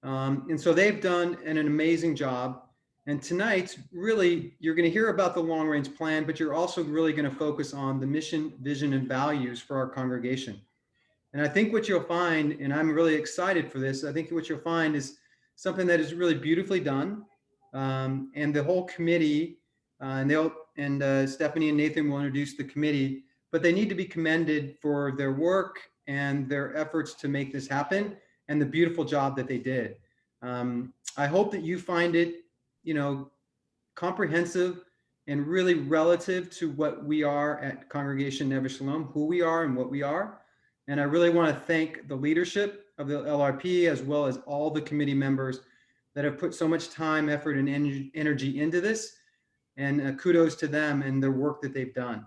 And so they've done an amazing job. And tonight, really, you're going to hear about the long range plan, but you're also really going to focus on the mission, vision, and values for our congregation. And I think what you'll find, and I'm really excited for this, I think what you'll find is something that is really beautifully done. And the whole committee, and Stephanie and Nathan will introduce the committee, but they need to be commended for their work and their efforts to make this happen and the beautiful job that they did. I hope that you find it, comprehensive and really relative to what we are at Congregation Never Shalom, who we are and what we are. And I really want to thank the leadership of the LRP, as well as all the committee members that have put so much time, effort, and energy into this. And kudos to them and their work that they've done.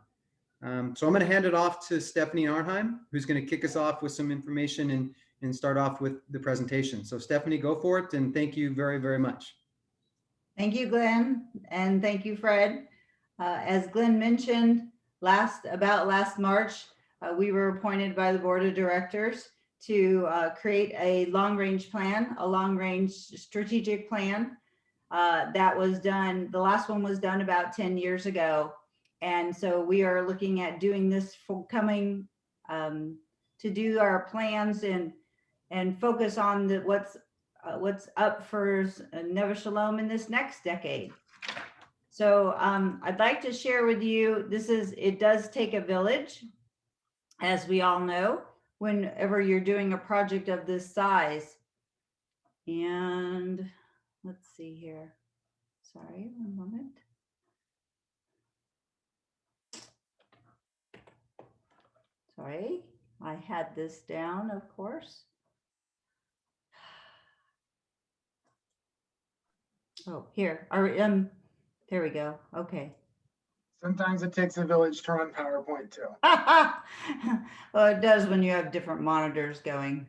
So I'm going to hand it off to Stephanie Arnheim, who's going to kick us off with some information and start off with the presentation. So Stephanie, go for it. And thank you very, very much. Thank you, Glenn. And thank you, Fred. As Glenn mentioned, last March, we were appointed by the board of directors to create a long-range plan, a long-range strategic plan that was done. The last one was done about 10 years ago. And so we are looking at doing this for coming to do our plans and focus on what's up for Never Shalom in this next decade. So I'd like to share with you, it does take a village, as we all know, whenever you're doing a project of this size. And let's see here. Sorry, one moment. Sorry, I had this down, of course. Oh, here, there we go. Okay. Sometimes it takes a village to run PowerPoint too. Well, it does when you have different monitors going.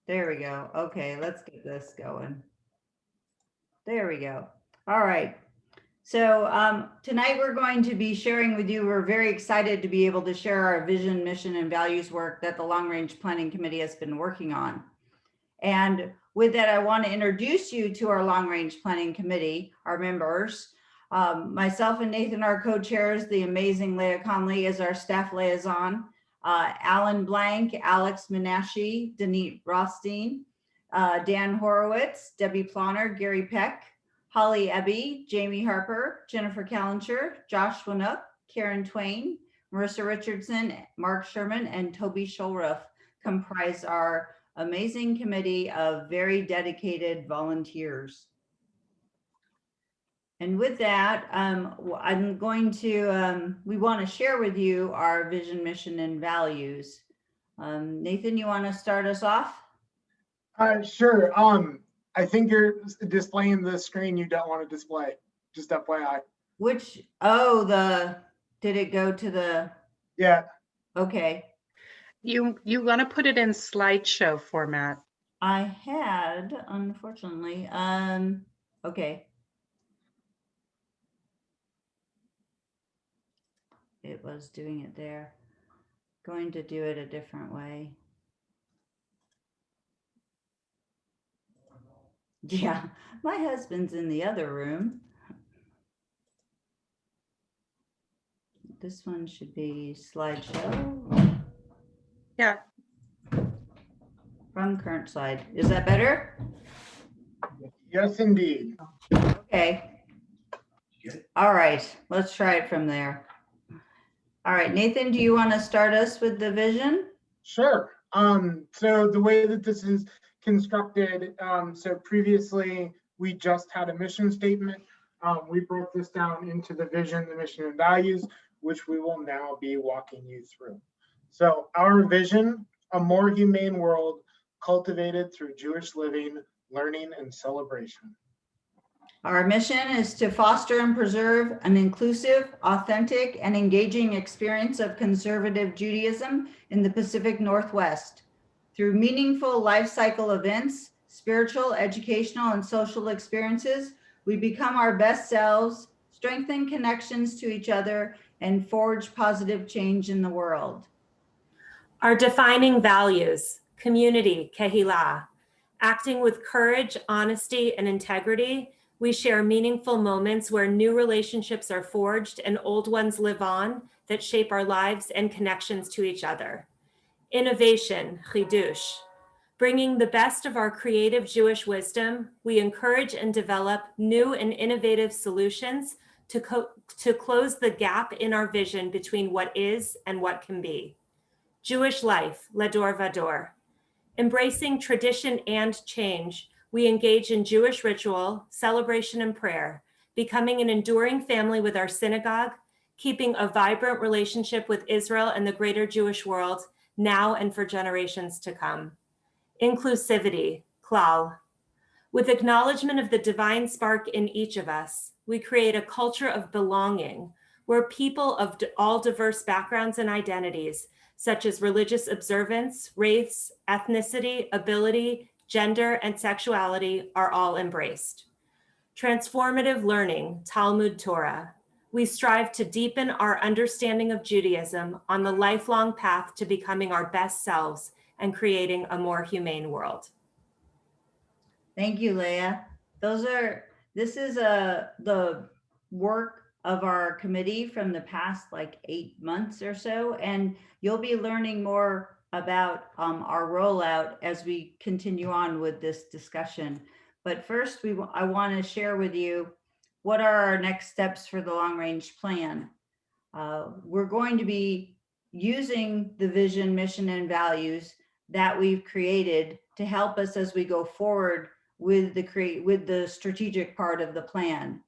There we go. Okay, let's get this going. There we go. All right. So tonight we're going to be sharing with you, we're very excited to be able to share our vision, mission, and values work that the Long Range Planning Committee has been working on. And with that, I want to introduce you to our Long Range Planning Committee, our members. Myself and Nathan are co-chairs. The amazing Leah Conley is our staff liaison. Alan Blank, Alex Menashe, Denise Rothstein, Dan Horowitz, Debbie Plonner, Gary Peck, Holly Ebby, Jamie Harper, Jennifer Callencher, Josh Winook, Karen Twain, Marissa Richardson, Mark Sherman, and Toby Schulruff comprise our amazing committee of very dedicated volunteers. And with that, I'm going to, we want to share with you our vision, mission, and values. Nathan, you want to start us off? Sure. I think you're displaying the screen you don't want to display, just FYI. Which, did it go to the? Yeah. Okay. You want to put it in slideshow format. I had, unfortunately, okay. It was doing it there. Going to do it a different way. Yeah, my husband's in the other room. This one should be slideshow. Yeah. From current slide. Is that better? Yes, indeed. Okay. All right, let's try it from there. All right, Nathan, do you want to start us with the vision? Sure. So the way that this is constructed, so previously we just had a mission statement. We broke this down into the vision, the mission, and values, which we will now be walking you through. So our vision, a more humane world cultivated through Jewish living, learning, and celebration. Our mission is to foster and preserve an inclusive, authentic, and engaging experience of conservative Judaism in the Pacific Northwest. Through meaningful life cycle events, spiritual, educational, and social experiences, we become our best selves, strengthen connections to each other, and forge positive change in the world. Our defining values: community, kehillah, Acting with courage, honesty, and integrity, we share meaningful moments where new relationships are forged and old ones live on that shape our lives and connections to each other. Innovation, chidush. Bringing the best of our creative Jewish wisdom, we encourage and develop new and innovative solutions to close the gap in our vision between what is and what can be. Jewish life, ledor vador. Embracing tradition and change, we engage in Jewish ritual, celebration, and prayer, becoming an enduring family with our synagogue, keeping a vibrant relationship with Israel and the greater Jewish world, now and for generations to come. Inclusivity, klal. With acknowledgement of the divine spark in each of us, we create a culture of belonging where people of all diverse backgrounds and identities, such as religious observance, race, ethnicity, ability, gender, and sexuality, are all embraced. Transformative learning, Talmud Torah. We strive to deepen our understanding of Judaism on the lifelong path to becoming our best selves and creating a more humane world. Thank you, Leah. This is the work of our committee from the past like 8 months or so, and you'll be learning more about our rollout as we continue on with this discussion. But first, I want to share with you what are our next steps for the long-range plan. We're going to be using the vision, mission, and values that we've created to help us as we go forward with the strategic part of the plan.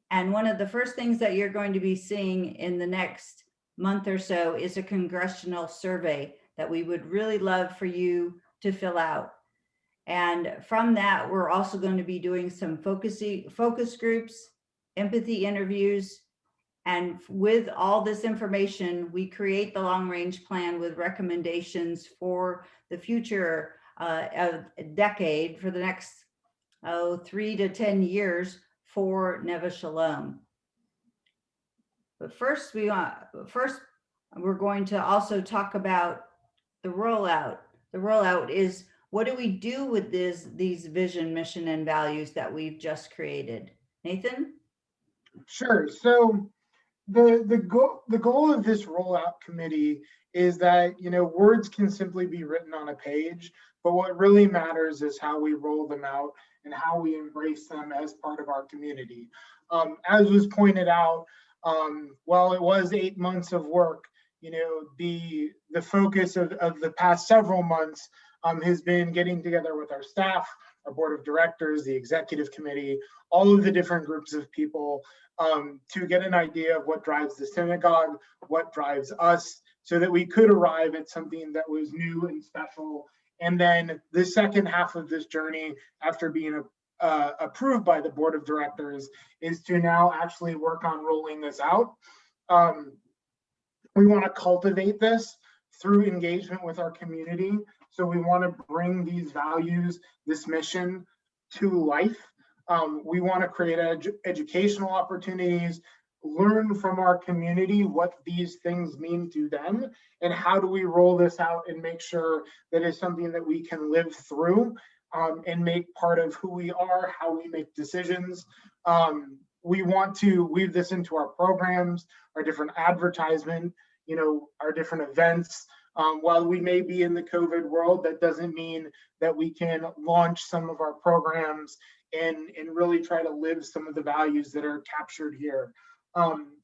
And one of the first things that you're going to be seeing in the next month or so is a congressional survey that we would really love for you to fill out. And from that, we're also going to be doing some focus groups, empathy interviews, and with all this information, we create the long-range plan with recommendations for the future decade, for the next 3 to 10 years for Neve Shalom. But first, we're going to also talk about the rollout. The rollout is, what do we do with these vision, mission, and values that we've just created? Nathan? Sure. So the goal of this rollout committee is that, words can simply be written on a page, but what really matters is how we roll them out and how we embrace them as part of our community. As was pointed out, while it was 8 months of work, the focus of the past several months has been getting together with our staff, our board of directors, the executive committee, all of the different groups of people to get an idea of what drives the synagogue, what drives us, so that we could arrive at something that was new and special. And then the second half of this journey, after being approved by the board of directors, is to now actually work on rolling this out. We want to cultivate this through engagement with our community. So we want to bring these values, this mission to life. We want to create educational opportunities, learn from our community what these things mean to them, and how do we roll this out and make sure that it's something that we can live through and make part of who we are, how we make decisions. We want to weave this into our programs, our different advertisement, our different events. While we may be in the COVID world, that doesn't mean that we can launch some of our programs and really try to live some of the values that are captured here.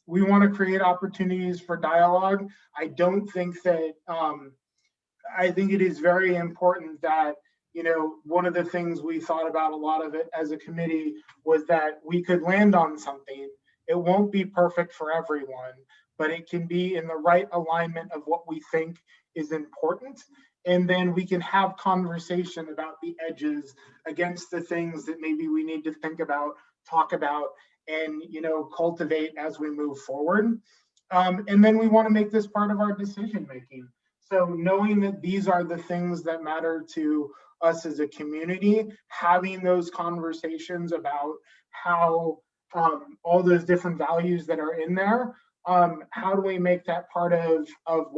We want to create opportunities for dialogue. I think it is very important that, one of the things we thought about a lot of it as a committee was that we could land on something. It won't be perfect for everyone, but it can be in the right alignment of what we think is important. And then we can have conversation about the edges against the things that maybe we need to think about, talk about, and cultivate as we move forward. And then we want to make this part of our decision making. So knowing that these are the things that matter to us as a community, having those conversations about how all those different values that are in there, how do we make that part of how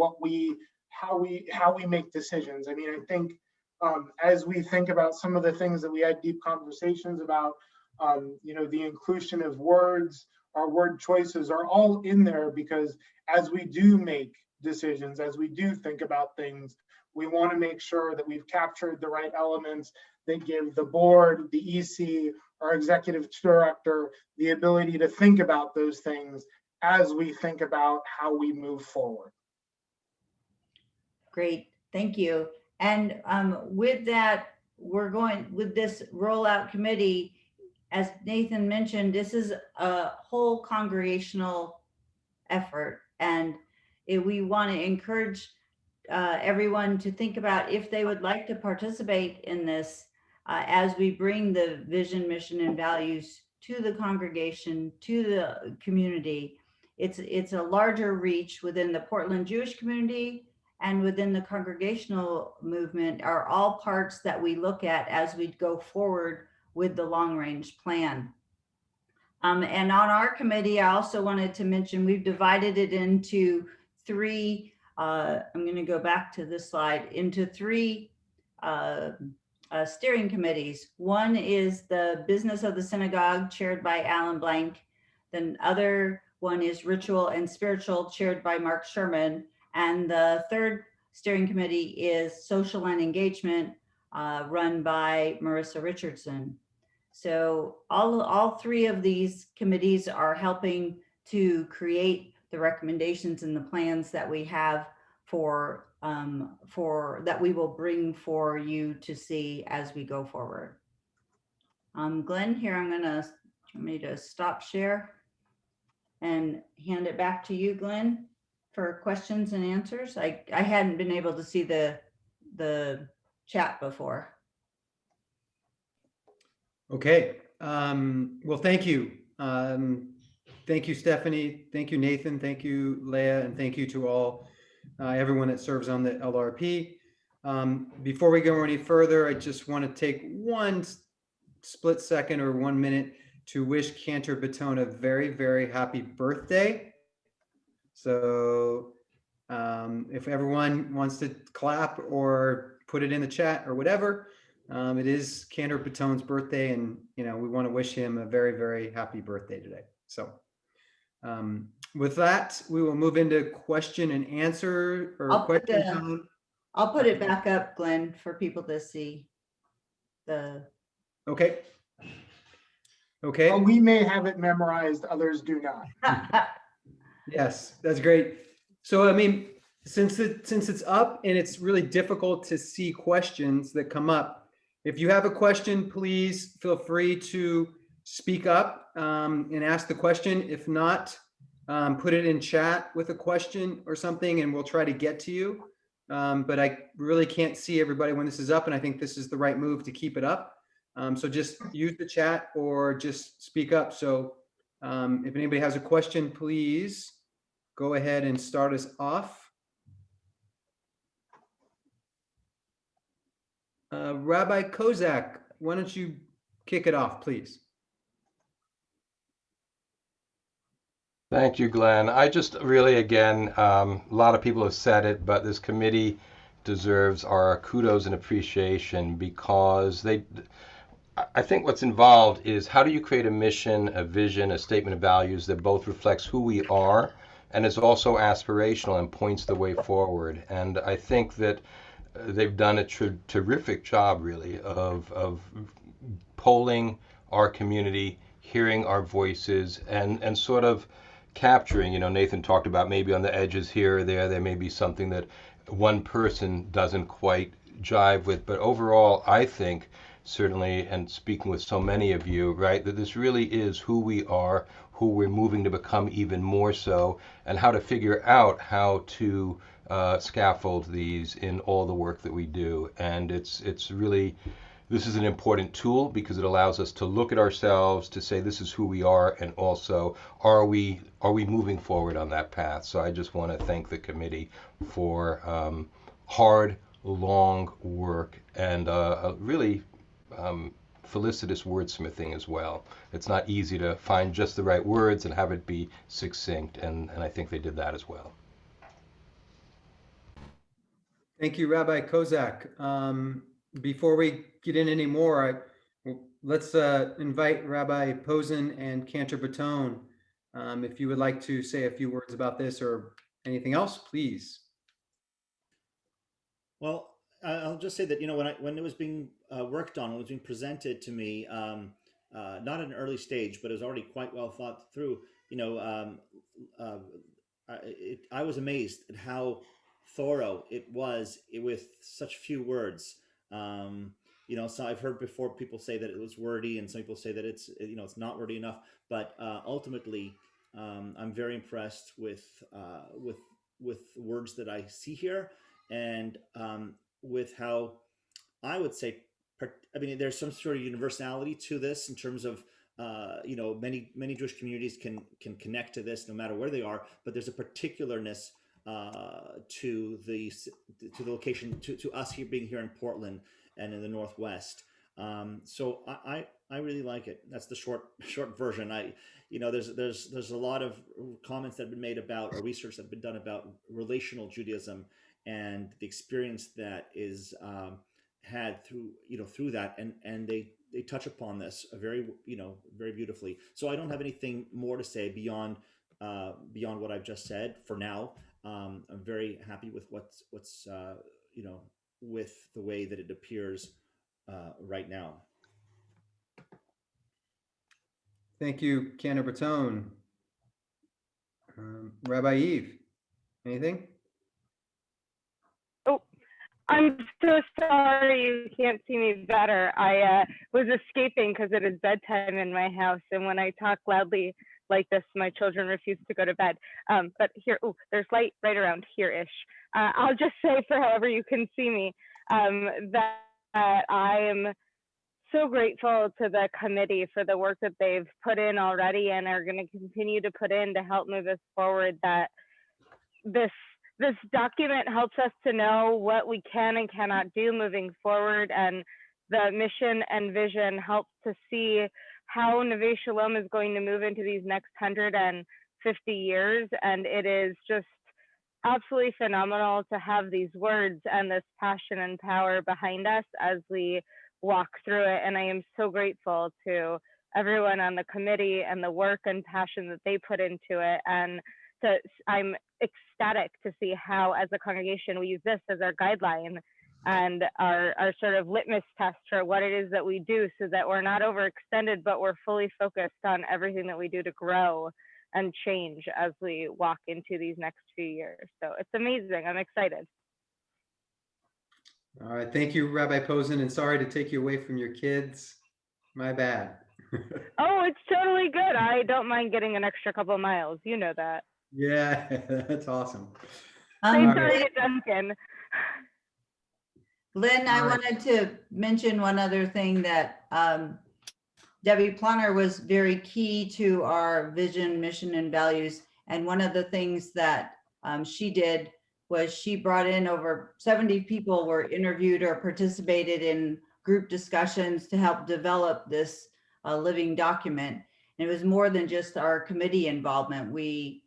we make decisions? I mean, I think as we think about some of the things that we had deep conversations about, the inclusion of words, our word choices are all in there because as we do make decisions, as we do think about things, we want to make sure that we've captured the right elements that give the board, the EC, our executive director, the ability to think about those things as we think about how we move forward. Great, thank you. And with that, we're going with this rollout committee. As Nathan mentioned, this is a whole congregational effort, and we want to encourage everyone to think about if they would like to participate in this as we bring the vision, mission, and values to the congregation, to the community. It's a larger reach within the Portland Jewish community and within the congregational movement are all parts that we look at as we go forward with the long range plan. And on our committee, I also wanted to mention we've divided it into three, I'm going to go back to this slide, into three steering committees. One is the business of the synagogue, chaired by Alan Blank. The other one is ritual and spiritual, chaired by Mark Sherman. And the third steering committee is social and engagement, run by Marissa Richardson. So all three of these committees are helping to create the recommendations and the plans that we have for that we will bring for you to see as we go forward. Glenn, here I'm gonna stop share and hand it back to you, Glenn, for questions and answers. I hadn't been able to see the chat before. Okay. Well, thank you. Thank you, Stephanie. Thank you, Nathan. Thank you, Leah. And thank you to all, everyone that serves on the LRP. Before we go any further, I just want to take one split second or 1 minute to wish Cantor Baton a very, very happy birthday. So if everyone wants to clap or put it in the chat or whatever, it is Cantor Baton's birthday, and we want to wish him a very, very happy birthday today. So with that, we will move into question and answer or question time. I'll put it back up, Glenn, for people to see the. Okay. Okay. Well, we may have it memorized, others do not. Yes, that's great. So, I mean, since it's up and it's really difficult to see questions that come up, if you have a question, please feel free to speak up and ask the question. If not, put it in chat with a question or something, and we'll try to get to you. But I really can't see everybody when this is up, and I think this is the right move to keep it up. So just use the chat or just speak up. So if anybody has a question, please go ahead and start us off. Rabbi Kozak, why don't you kick it off, please? Thank you, Glenn. I just really, again, a lot of people have said it, but this committee deserves our kudos and appreciation because I think what's involved is how do you create a mission, a vision, a statement of values that both reflects who we are and is also aspirational and points the way forward. And I think that they've done a terrific job, really, of polling our community, hearing our voices, and sort of capturing, Nathan talked about maybe on the edges here or there may be something that one person doesn't quite jive with. But overall, I think, certainly, and speaking with so many of you, right, that this really is who we are, who we're moving to become even more so, and how to figure out how to scaffold these in all the work that we do. And it's really, this is an important tool because it allows us to look at ourselves, to say this is who we are, and also are we moving forward on that path. So I just want to thank the committee for hard, long work and really felicitous wordsmithing as well. It's not easy to find just the right words and have it be succinct, and I think they did that as well. Thank you, Rabbi Kozak. before we get in any more, let's invite Rabbi Posen and Cantor Batone. If you would like to say a few words about this or anything else, please. Well, I'll just say that, you know, when it was being worked on, when it was being presented to me, not at an early stage, but it was already quite well thought through. You know, I was amazed at how thorough it was with such few words. You know, so I've heard before people say that it was wordy, and some people say that it's, you know, it's not wordy enough. But ultimately, I'm very impressed with words that I see here, and with how I would say, I mean, there's some sort of universality to this in terms of, you know, many Jewish communities can connect to this no matter where they are, but there's a particularness to the location, to us here being here in Portland and in the Northwest. So I really like it. That's the short version. You know, there's a lot of comments that have been made about, or research that have been done about relational Judaism and the experience that is had through that, and they touch upon this very beautifully. So I don't have anything more to say beyond what I've just said for now. I'm very happy with what's with the way that it appears right now. Thank you, Cantor Batone. Rabbi Eve, anything? Oh, I'm so sorry you can't see me better. I was escaping because it is bedtime in my house, and when I talk loudly like this, my children refuse to go to bed. But here, there's light right around here-ish. I'll just say, for however you can see me, that I am so grateful to the committee for the work that they've put in already and are going to continue to put in to help move us forward. That this document helps us to know what we can and cannot do moving forward, and the mission and vision helps to see how Neve Shalom is going to move into these next 150 years. And it is just absolutely phenomenal to have these words and this passion and power behind us as we walk through it. And I am so grateful to everyone on the committee and the work and passion that they put into it. And I'm ecstatic to see how, as a congregation, we use this as our guideline and our sort of litmus test for what it is that we do, so that we're not overextended, but we're fully focused on everything that we do to grow and change as we walk into these next few years. So it's amazing. I'm excited. All right. Thank you, Rabbi Posen, and sorry to take you away from your kids. My bad. Oh, it's totally good. I don't mind getting an extra couple miles. You know that. Yeah, that's awesome. Say sorry to Duncan. Glenn, I wanted to mention one other thing, that Debbie Planner was very key to our vision, mission, and values. And one of the things that she did was she brought in over 70 people were interviewed or participated in group discussions to help develop this living document. And it was more than just our committee involvement. We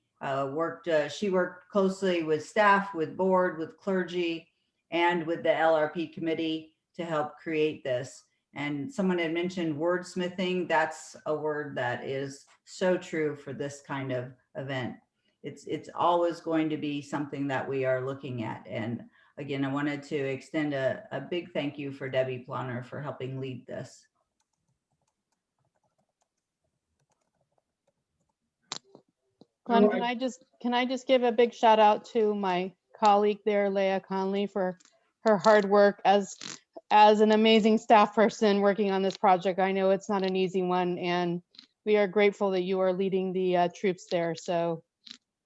she worked closely with staff, with board, with clergy, and with the LRP committee to help create this. And someone had mentioned wordsmithing. That's a word that is so true for this kind of event. It's always going to be something that we are looking at. And again, I wanted to extend a big thank you for Debbie Planner for helping lead this. Glenn, can I just give a big shout out to my colleague there, Leah Conley, for her hard work as an amazing staff person working on this project. I know it's not an easy one, and we are grateful that you are leading the troops there. So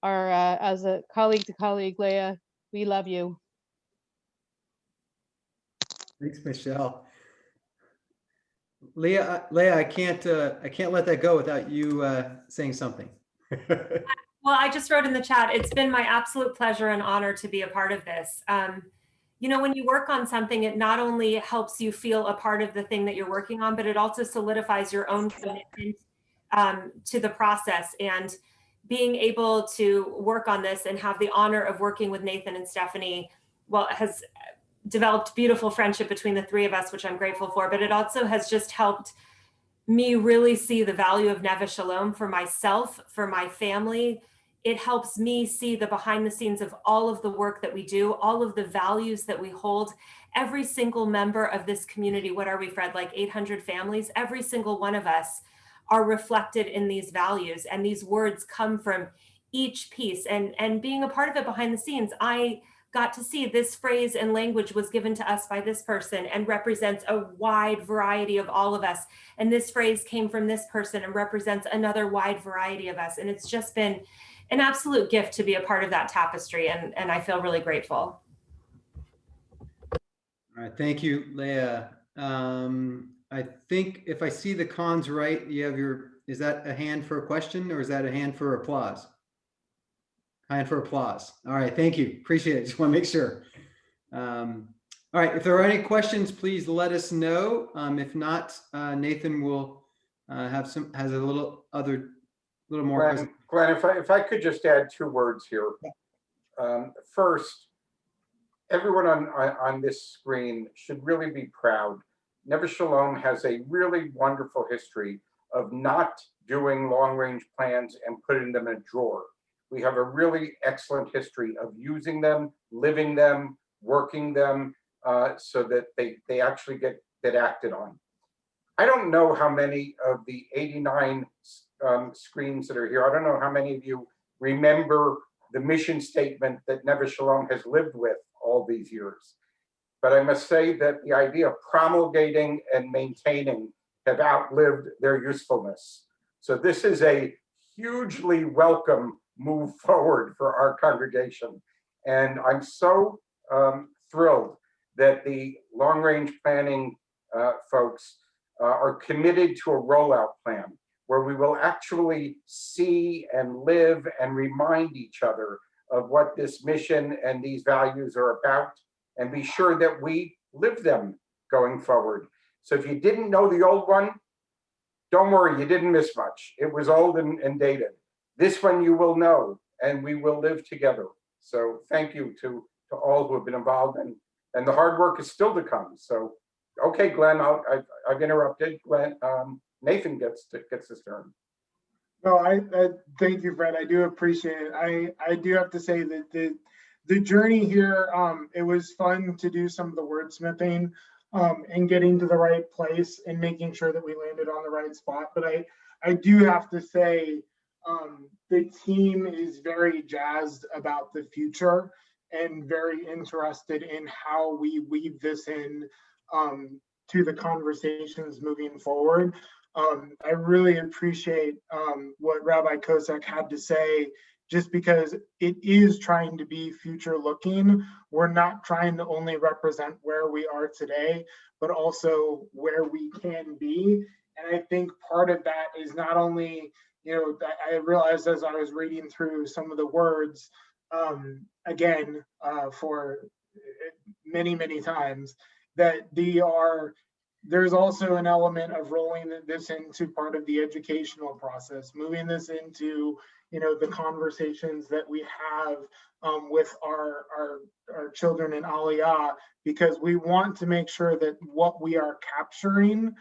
as a colleague to colleague, Leah, we love you. Thanks, Michelle. Leah, I can't let that go without you saying something. Well, I just wrote in the chat, it's been my absolute pleasure and honor to be a part of this. You know, when you work on something, it not only helps you feel a part of the thing that you're working on, but it also solidifies your own commitment to the process. And being able to work on this and have the honor of working with Nathan and Stephanie, well, has developed beautiful friendship between the three of us, which I'm grateful for, but it also has just helped me really see the value of Neve Shalom for myself, for my family. It helps me see the behind the scenes of all of the work that we do, all of the values that we hold. Every single member of this community, what are we, Fred, like 800 families? Every single one of us are reflected in these values, and these words come from each piece. And being a part of it behind the scenes, I got to see this phrase and language was given to us by this person and represents a wide variety of all of us. And this phrase came from this person and represents another wide variety of us. And it's just been an absolute gift to be a part of that tapestry. And I feel really grateful. All right, thank you, Leah. I think if I see the cons right, you have is that a hand for a question or is that a hand for applause? Hand for applause. All right, thank you. Appreciate it. Just want to make sure. All right, if there are any questions, please let us know. If not, Nathan will has a little more. Glenn, if I could just add 2 words here. First, everyone on this screen should really be proud. Neve Shalom has a really wonderful history of not doing long-range plans and putting them in a drawer. We have a really excellent history of using them, living them, working them, so that they actually get acted on. I don't know how many of the 89 screens that are here, I don't know how many of you remember the mission statement that Neve Shalom has lived with all these years. But I must say that the idea of promulgating and maintaining have outlived their usefulness. So this is a hugely welcome move forward for our congregation. And I'm so thrilled that the long-range planning folks are committed to a rollout plan where we will actually see and live and remind each other of what this mission and these values are about, and be sure that we live them going forward. So if you didn't know the old one, don't worry, you didn't miss much. It was old and dated. This one you will know, and we will live together. So thank you to all who have been involved, and the hard work is still to come. So, okay, Glenn, I've interrupted. Glenn, Nathan gets his turn. No, I thank you, Fred. I do appreciate it. I do have to say that the journey here, it was fun to do some of the wordsmithing and getting to the right place and making sure that we landed on the right spot. But I do have to say, the team is very jazzed about the future and very interested in how we weave this in to the conversations moving forward. I really appreciate what Rabbi Kosek had to say, just because it is trying to be future looking. We're not trying to only represent where we are today, but also where we can be. And I think part of that is not only, I realized as I was reading through some of the words, again, for many, many times, that there's also an element of rolling this into part of the educational process, moving this into, the conversations that we have with our children in Aliyah, because we want to make sure that what we are capturing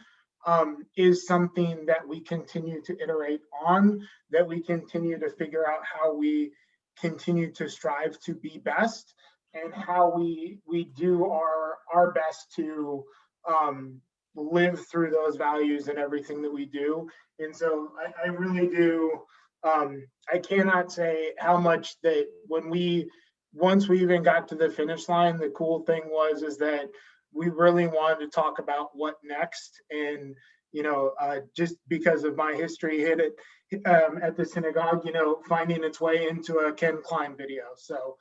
is something that we continue to iterate on, that we continue to figure out how we continue to strive to be best, and how we do our best to live through those values in everything that we do. And so I really do, I cannot say how much that once we even got to the finish line, the cool thing is that we really wanted to talk about what next. And, just because of my history at the synagogue, finding its way into a Ken Klein video. So,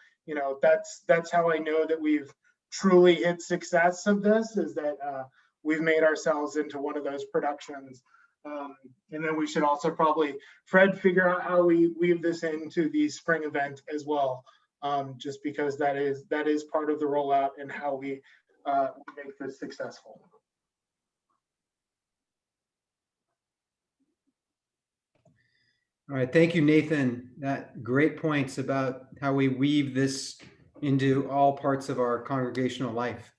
that's how I know that we've truly hit success of this, is that we've made ourselves into one of those productions. And then we should also probably, Fred, figure out how we weave this into the spring event as well, just because that is part of the rollout and how we make this successful. All right, thank you, Nathan. Great points about how we weave this into all parts of our congregational life.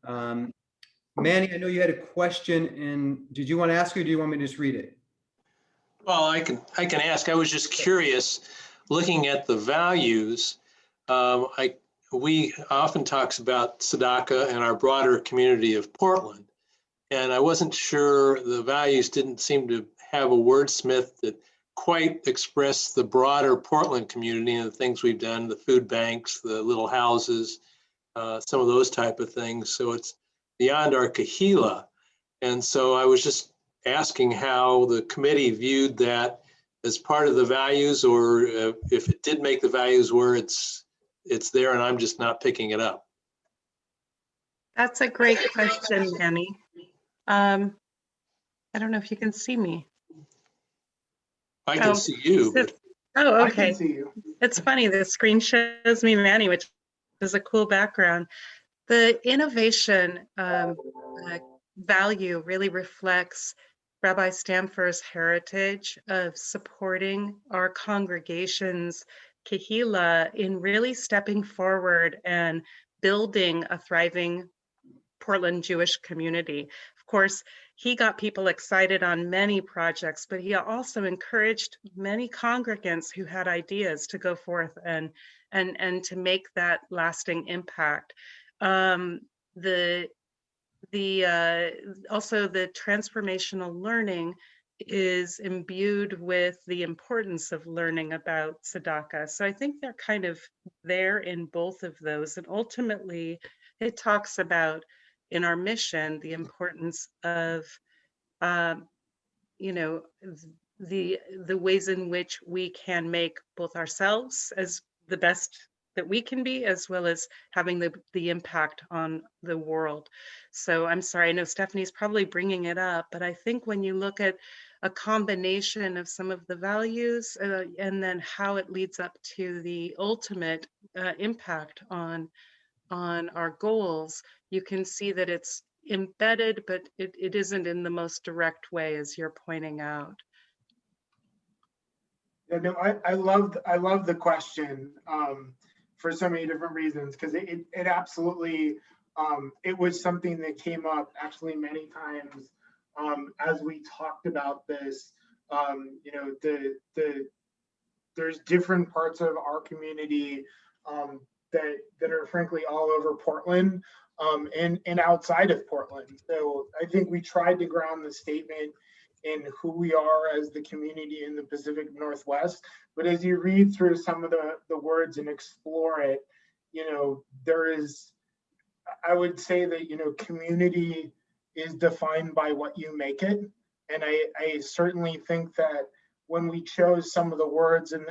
Manny, I know you had a question, and did you want to ask, or do you want me to just read it? Well, I can ask. I was just curious, looking at the values. We often talks about Tzedakah and our broader community of Portland, and I wasn't sure the values didn't seem to have a wordsmith that quite expressed the broader Portland community and the things we've done, the food banks, the little houses, some of those type of things. So it's beyond our kahila. And so I was just asking how the committee viewed that as part of the values, or if it did make the values where it's there and I'm just not picking it up. That's a great question, Manny. I don't know if you can see me. I can see you. But Oh, I okay. can see you. It's funny, the screen shows me Manny, which is a cool background. The innovation value really reflects Rabbi Stamfer's heritage of supporting our congregation's kahila in really stepping forward and building a thriving Portland Jewish community. Of course, he got people excited on many projects, but he also encouraged many congregants who had ideas to go forth and to make that lasting impact. Also the transformational learning is imbued with the importance of learning about tzedakah. So I think they're kind of there in both of those. And ultimately, it talks about, in our mission, the importance of, you know, the ways in which we can make both ourselves as the best that we can be, as well as having the impact on the world. So I'm sorry, I know Stephanie's probably bringing it up, but I think when you look at a combination of some of the values and then how it leads up to the ultimate impact on our goals, you can see that it's embedded, but it isn't in the most direct way, as you're pointing out. Yeah, no, I love the question for so many different reasons, because it absolutely it was something that came up actually many times as we talked about this. You know, there's different parts of our community that are frankly all over Portland and outside of Portland. So I think we tried to ground the statement in who we are as the community in the Pacific Northwest. But as you read through some of the words and explore it, you know, there is, I would say that, you know, community is defined by what you make it. And I certainly think that when we chose some of the words and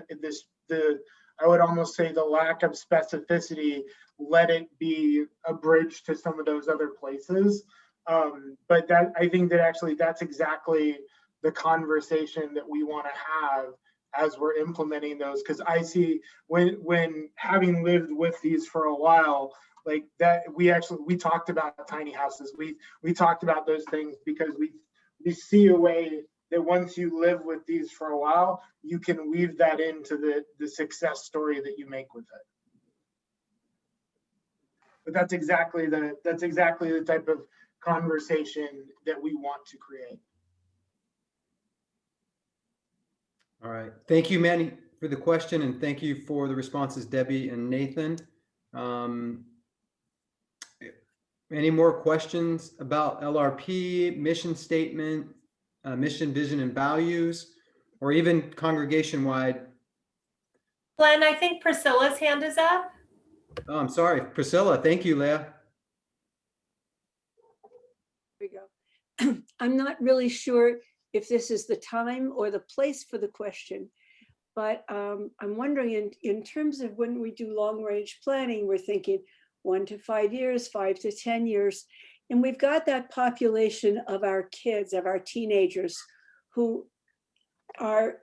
I would almost say the lack of specificity, let it be a bridge to some of those other places. But that, I think that actually that's exactly the conversation that we want to have as we're implementing those. Because I see when having lived with these for a while, like that, we talked about tiny houses. We talked about those things because we see a way that once you live with these for a while, you can weave that into the success story that you make with it. But that's exactly the type of conversation that we want to create. All right. Thank you, Manny, for the question, and thank you for the responses, Debbie and Nathan. Any more questions about LRP, mission statement, mission, vision, and values, or even congregation-wide? Glenn, I think Priscilla's hand is up. Oh, I'm sorry, Priscilla. Thank you, Leah. There we go. I'm not really sure if this is the time or the place for the question, but I'm wondering in terms of when we do long range planning, we're thinking 1 to 5 years, 5 to 10 years. And we've got that population of our kids, of our teenagers, who are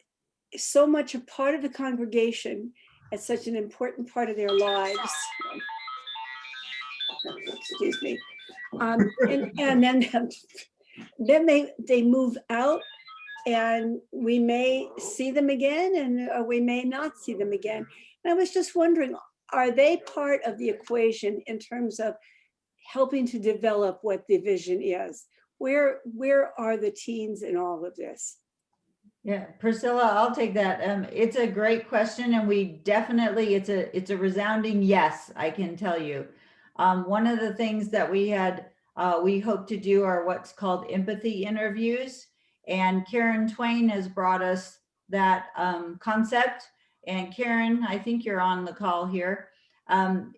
so much a part of the congregation and such an important part of their lives. Excuse me. And then they move out, and we may see them again, and we may not see them again. And I was just wondering, are they part of the equation in terms of helping to develop what the vision is? Where are the teens in all of this? Yeah, Priscilla, I'll take that. It's a great question, and we definitely, it's a resounding yes, I can tell you. One of the things that we hope to do are what's called empathy interviews, and Karen Twain has brought us that concept. And Karen, I think you're on the call here.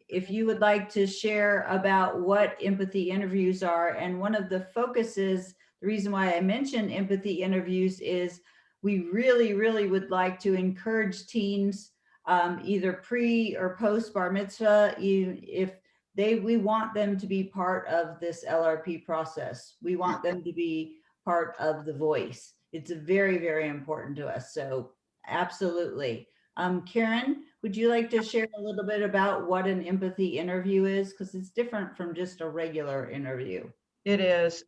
If you would like to share about what empathy interviews are, and one of the focuses, the reason why I mentioned empathy interviews is we really, really would like to encourage teens, either pre or post bar mitzvah, if we want them to be part of this LRP process. We want them to be part of the voice. It's very, very important to us. So absolutely. Karen, would you like to share a little bit about what an empathy interview is? Because it's different from just a regular interview. It is.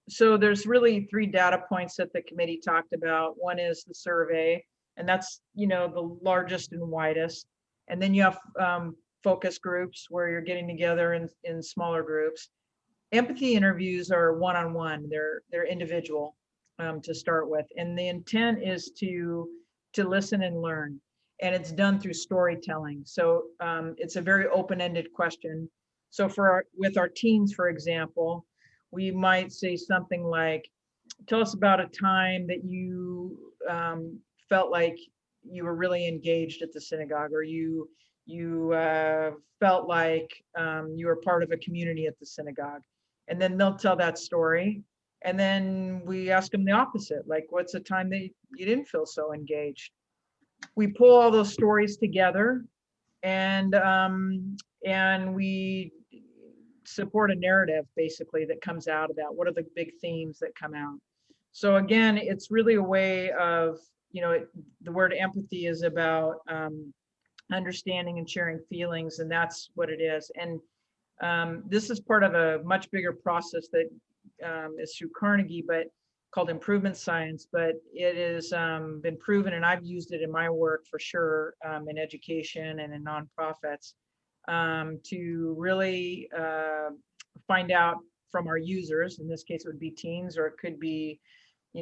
So there's really 3 data points that the committee talked about. One is the survey, and that's, the largest and widest. And then you have focus groups where you're getting together in smaller groups. Empathy interviews are one-on-one. They're individual to start with. And the intent is to listen and learn. And it's done through storytelling. So it's a very open-ended question. So with our teens, for example, we might say something like, tell us about a time that you felt like you were really engaged at the synagogue, or you felt like you were part of a community at the synagogue. And then they'll tell that story. And then we ask them the opposite, like, what's a time that you didn't feel so engaged? We pull all those stories together, and we support a narrative basically that comes out of that. What are the big themes that come out? So again, it's really a way of, the word empathy is about understanding and sharing feelings, and that's what it is. And this is part of a much bigger process that is through Carnegie, but called improvement science, but it has been proven, and I've used it in my work for sure, in education and in nonprofits, to really find out from our users. In this case, it would be teens, or it could be,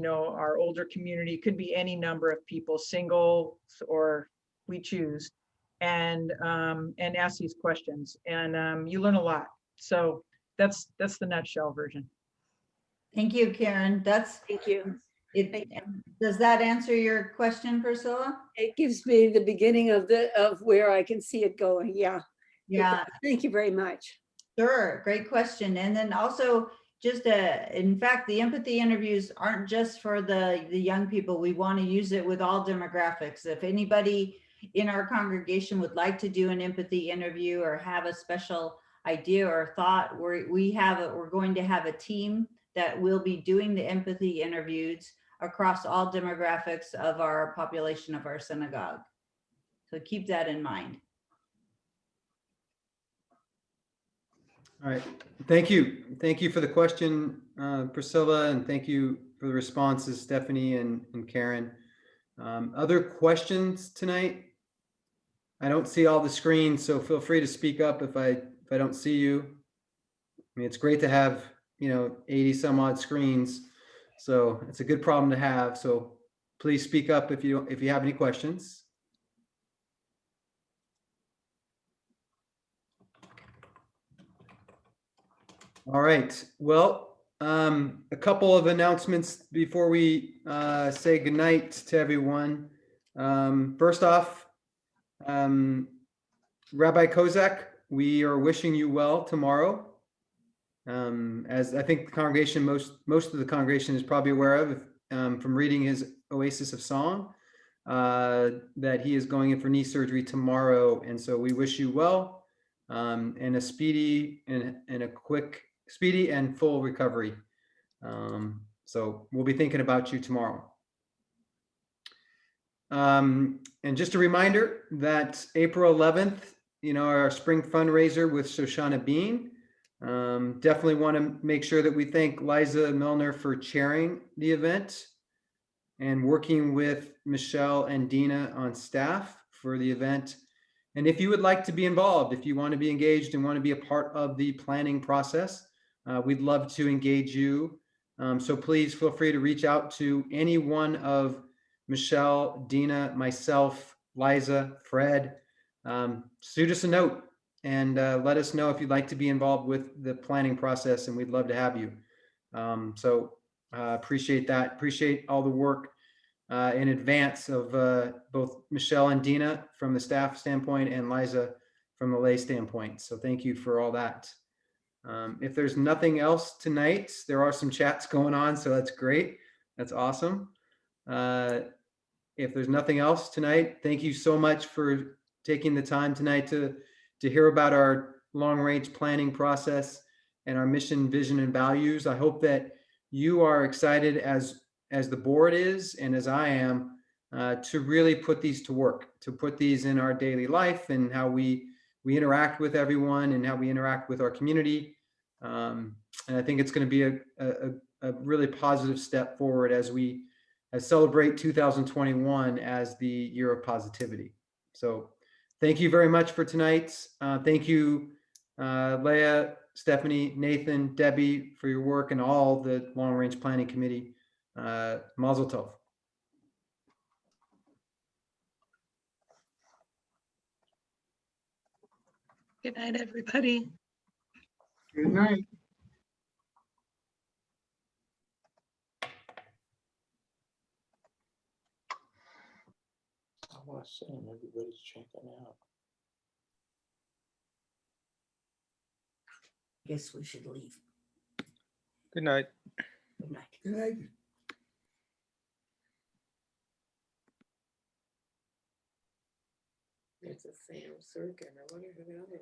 our older community, it could be any number of people, single, or we choose, and ask these questions, and you learn a lot. So that's the nutshell version. Thank you, Karen. Thank you. Does that answer your question, Priscilla? It gives me the beginning of where I can see it going. Yeah. Yeah. Thank you very much. Sure. Great question. And then also, in fact, the empathy interviews aren't just for the young people. We want to use it with all demographics. If anybody in our congregation would like to do an empathy interview or have a special idea or thought, we're going to have a team that will be doing the empathy interviews across all demographics of our population of our synagogue. So keep that in mind. All right. Thank you. Thank you for the question, Priscilla, and thank you for the responses, Stephanie and Karen. Other questions tonight? I don't see all the screens, so feel free to speak up if I don't see you. I mean, it's great to have 80 some odd screens, so it's a good problem to have. So please speak up if you have any questions. All right. Well, a couple of announcements before we say goodnight to everyone. First off, Rabbi Kozak, we are wishing you well tomorrow. As I think the congregation, most of the congregation is probably aware of from reading his Oasis of Song, that he is going in for knee surgery tomorrow. And so we wish you well, and a speedy and full recovery. So we'll be thinking about you tomorrow. And just a reminder that April 11th, our spring fundraiser with Shoshana Bean. Definitely want to make sure that we thank Liza Milner for chairing the event and working with Michelle and Dina on staff for the event. And if you would like to be involved, if you want to be engaged and want to be a part of the planning process, we'd love to engage you. So please feel free to reach out to any one of Michelle, Dina, myself, Liza, Fred. Shoot us a note and let us know if you'd like to be involved with the planning process, and we'd love to have you. Appreciate that. Appreciate all the work in advance of both Michelle and Dina from the staff standpoint and Liza from the lay standpoint. So thank you for all that. If there's nothing else tonight, there are some chats going on, so that's great. That's awesome. If there's nothing else tonight, thank you so much for taking the time tonight to hear about our long-range planning process and our mission, vision, and values. I hope that you are excited as the board is, and as I am, to really put these to work, to put these in our daily life and how we interact with everyone and how we interact with our community. And I think it's going to be a really positive step forward as we celebrate 2021 as the year of positivity. So thank you very much for tonight. Thank you, Leah, Stephanie, Nathan, Debbie, for your work, and all the Long Range Planning Committee. Mazel tov. Good night, everybody. Good night. I want to say everybody's checking out. Guess we should leave. Good night. Good night. Good night. It's a Sam Sirkin. I wonder who the other.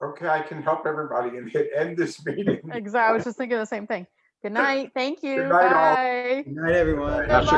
Okay, I can help everybody and hit end this meeting. Exactly. I was just thinking the same thing. Good night. Thank you. Good night, all. Bye. Good night, everyone. Good luck.